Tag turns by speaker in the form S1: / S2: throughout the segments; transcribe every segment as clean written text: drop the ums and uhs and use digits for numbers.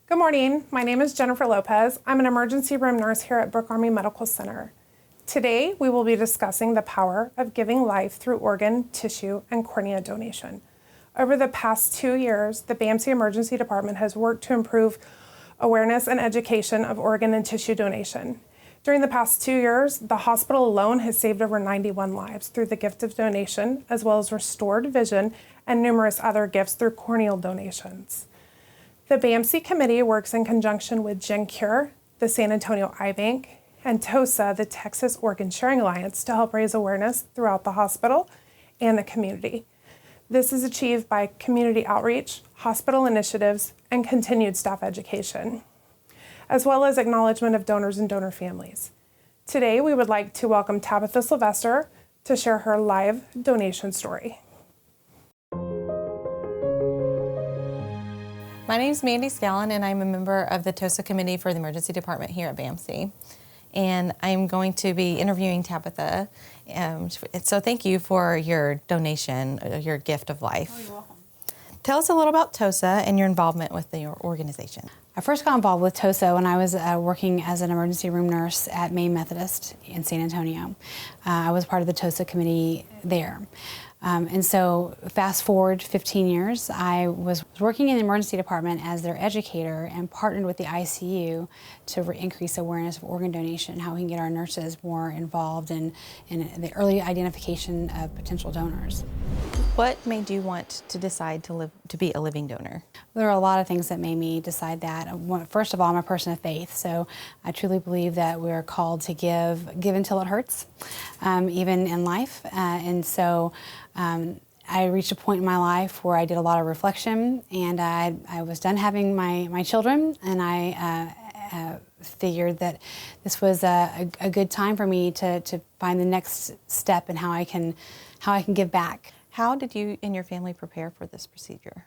S1: Good morning. My name is Jennifer Lopez. I'm an emergency room nurse here at Brooke Army Medical Center. Today, we will be discussing the power of giving life through organ, tissue, and cornea donation. Over the past 2 years, the BAMC Emergency Department has worked to improve awareness and education of organ and tissue donation. During the past 2 years, the hospital alone has saved over 91 lives through the gift of donation, as well as restored vision and numerous other gifts through corneal donations. The BAMC committee works in conjunction with GenCure, the San Antonio Eye Bank, and TOSA, the Texas Organ Sharing Alliance, to help raise awareness throughout the hospital and the community. This is achieved by community outreach, hospital initiatives, and continued staff education, as well as acknowledgement of donors and donor families. Today, we would like to welcome Tabitha Sylvester to share her live donation story.
S2: My name is Mandy Scallon, and I'm a member of the TOSA committee for the emergency department here at BAMC. And I'm going to be interviewing Tabitha. So thank you for your donation, your gift of life.
S3: Oh, you're welcome.
S2: Tell us a little about TOSA and your involvement with the organization.
S3: I first got involved with TOSA when I was working as an emergency room nurse at Maine Methodist in San Antonio. I was part of the TOSA committee there. And so fast forward 15 years, I was working in the emergency department as their educator and partnered with the ICU to increase awareness of organ donation and how we can get our nurses more involved in the early identification of potential donors.
S2: What made you want to decide to be a living donor?
S3: There are a lot of things that made me decide that. First of all, I'm a person of faith, so I truly believe that we're called to give until it hurts, even in life. And so I reached a point in my life where I did a lot of reflection, and I was done having my children, and I figured that this was a good time for me to find the next step in how I can give back.
S2: How did you and your family prepare for this procedure?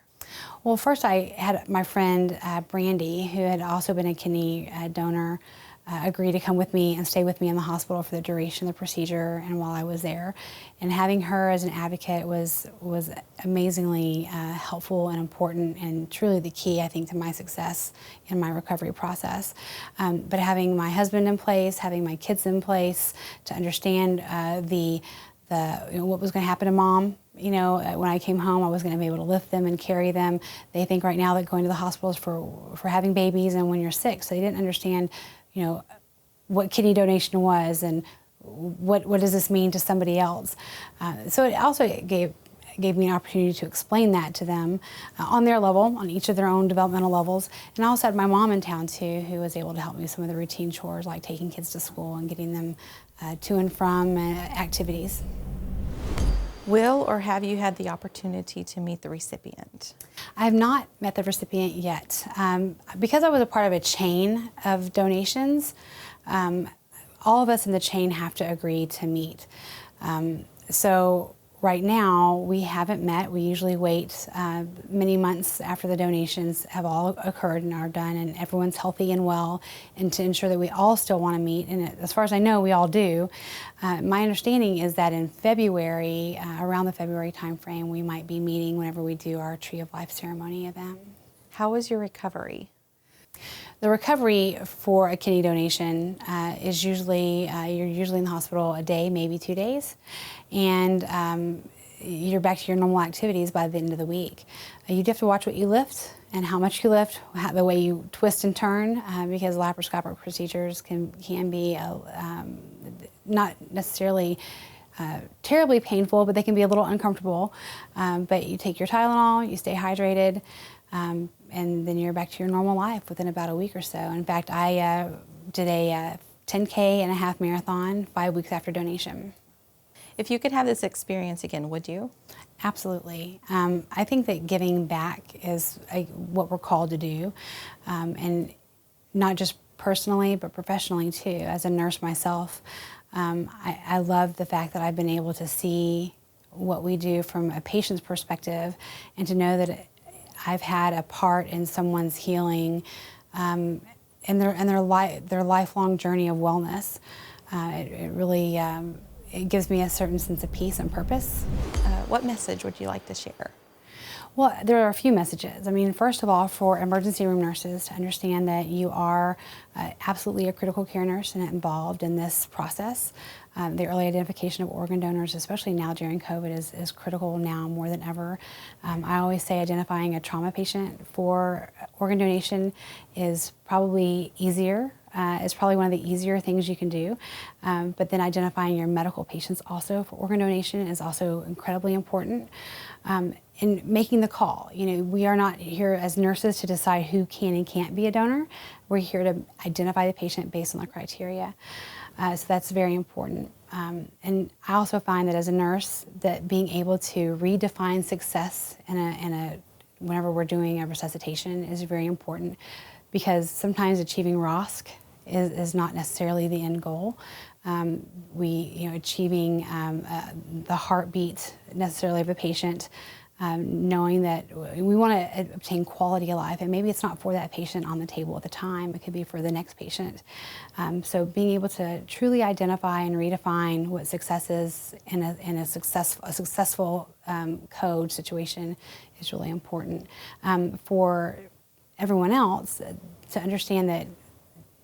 S3: Well, first I had my friend Brandy, who had also been a kidney donor, agree to come with me and stay with me in the hospital for the duration of the procedure and while I was there. And having her as an advocate was amazingly helpful and important, and truly the key, I think, to my success in my recovery process. But having my husband in place, having my kids in place to understand what was going to happen to Mom. You know, when I came home, I was going to be able to lift them and carry them. They think right now that going to the hospital is for having babies and when you're sick. So they didn't understand, you know, what kidney donation was and what does this mean to somebody else. So it also gave me an opportunity to explain that to them on their level, on each of their own developmental levels. And I also had my mom in town too, who was able to help me with some of the routine chores like taking kids to school and getting them to and from activities.
S2: Will or have you had the opportunity to meet the recipient?
S3: I have not met the recipient yet. Because I was a part of a chain of donations, all of us in the chain have to agree to meet. So right now, we haven't met. We usually wait many months after the donations have all occurred and are done and everyone's healthy and well, and to ensure that we all still want to meet. And as far as I know, we all do. My understanding is that in February, around the February timeframe, we might be meeting whenever we do our Tree of Life ceremony event.
S2: How was your recovery?
S3: The recovery for a kidney donation is usually, you're usually in the hospital a day, maybe 2 days, and you're back to your normal activities by the end of the week. You do have to watch what you lift and how much you lift, the way you twist and turn, because laparoscopic procedures can be not necessarily terribly painful, but they can be a little uncomfortable. But you take your Tylenol, you stay hydrated, and then you're back to your normal life within about a week or so. In fact, I did a 10K and a half marathon 5 weeks after donation.
S2: If you could have this experience again, would you?
S3: Absolutely. I think that giving back is what we're called to do, and not just personally, but professionally too. As a nurse myself, I love the fact that I've been able to see what we do from a patient's perspective, and to know that I've had a part in someone's healing and their lifelong journey of wellness. It really it gives me a certain sense of peace and purpose.
S2: What message would you like to share?
S3: Well, there are a few messages. I mean, first of all, for emergency room nurses to understand that you are absolutely a critical care nurse and involved in this process. The early identification of organ donors, especially now during COVID, is critical now more than ever. I always say identifying a trauma patient for organ donation is probably easier. It's probably one of the easier things you can do. But then identifying your medical patients also for organ donation is also incredibly important. In making the call, we are not here as nurses to decide who can and can't be a donor. We're here to identify the patient based on the criteria. So that's very important. And I also find that as a nurse, that being able to redefine success whenever we're doing a resuscitation is very important, because sometimes achieving ROSC is not necessarily the end goal. Achieving the heartbeat necessarily of a patient, knowing that we want to obtain quality of life, and maybe it's not for that patient on the table at the time, it could be for the next patient. So being able to truly identify and redefine what success is in a successful code situation is really important. For everyone else to understand that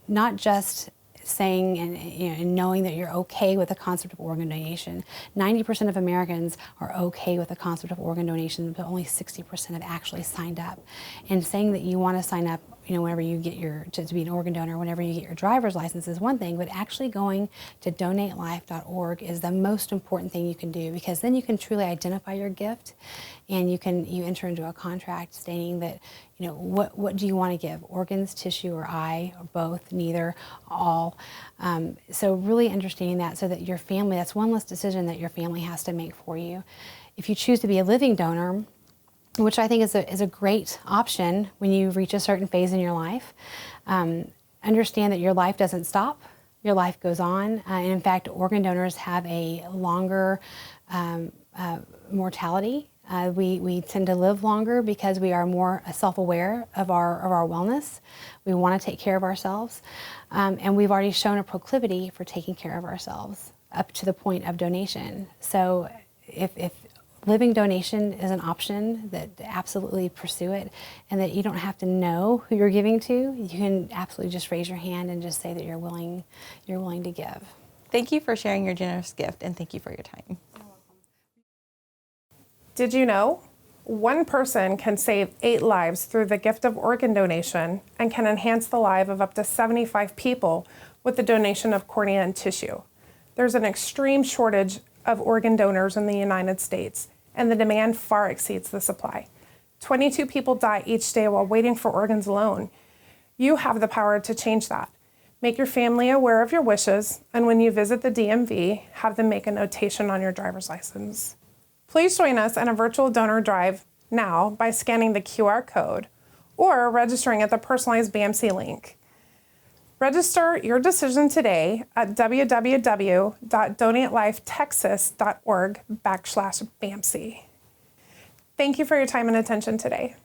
S3: not just saying and knowing that you're okay with the concept of organ donation. 90% of Americans are okay with the concept of organ donation, but only 60% have actually signed up. And saying that you want to sign up, whenever you get to be an organ donor, whenever you get your driver's license is one thing, but actually going to donatelife.org is the most important thing you can do, because then you can truly identify your gift, and you enter into a contract stating that, what do you want to give? Organs, tissue, or eye, or both, neither, all. So really understanding that, so that your family, that's one less decision that your family has to make for you. If you choose to be a living donor, which I think is a great option when you reach a certain phase in your life, understand that your life doesn't stop, your life goes on. And in fact, organ donors have a longer mortality. We tend to live longer because we are more self-aware of our wellness. We want to take care of ourselves. And we've already shown a proclivity for taking care of ourselves up to the point of donation. So if living donation is an option, that absolutely pursue it, and that you don't have to know who you're giving to. You can absolutely just raise your hand and just say that you're willing to give.
S2: Thank you for sharing your generous gift, and thank you for your time.
S1: Did you know? One person can save 8 lives through the gift of organ donation, and can enhance the life of up to 75 people with the donation of cornea and tissue. There's an extreme shortage of organ donors in the United States, and the demand far exceeds the supply. 22 people die each day while waiting for organs alone. You have the power to change that. Make your family aware of your wishes, and when you visit the DMV, have them make a notation on your driver's license. Please join us in a virtual donor drive now by scanning the QR code or registering at the personalized BAMC link. Register your decision today at www.donatelifetexas.org/BAMC. Thank you for your time and attention today.